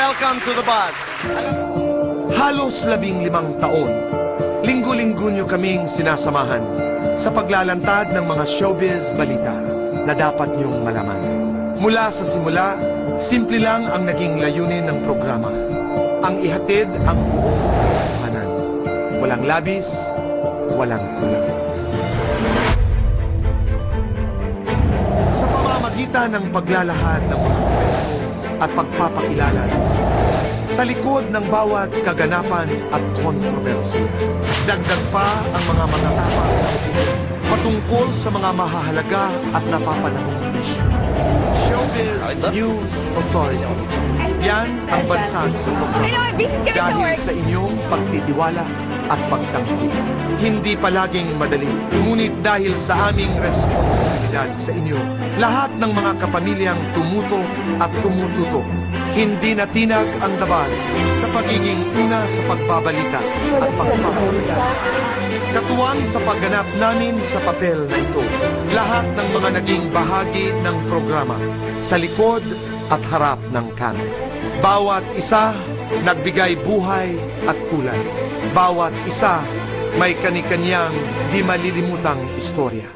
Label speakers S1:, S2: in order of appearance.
S1: welcome to the bus. Halos 15 taon, linggo-linggo nyo kaming sinasamahan sa paglalantad ng mga showbiz balita na dapat nyong malaman. Mula sa simula, simple lang ang naging layunin ng programa. Ang ihatid ang buong katotohanan. Walang labis, walang kulang. Sa pamamagitan ng paglalahad ng mga kwento at pagpapakilala sa likod ng bawat kaganapan at kontrobersiya, dagdag pa ang mga matatapang na opinion patungkol sa mga mahahalaga at napapanahong issue. Showbiz News Authority. Yan ang bansag sa programa. Dahil sa inyong pagtitiwala at pagtangki. Hindi palaging madali, ngunit dahil sa aming responsibilidad sa inyo, lahat ng mga kapamilyang tumuto at tumututo, hindi natinag ang dabal sa pagiging una sa pagbabalita at pagpapakita. Katuwang sa pagganap namin sa papel na ito, lahat ng mga naging bahagi ng programa, sa likod at harap ng kamera. Bawat isa nagbigay buhay at kulay. Bawat isa may kani-kanyang di malilimutang istorya.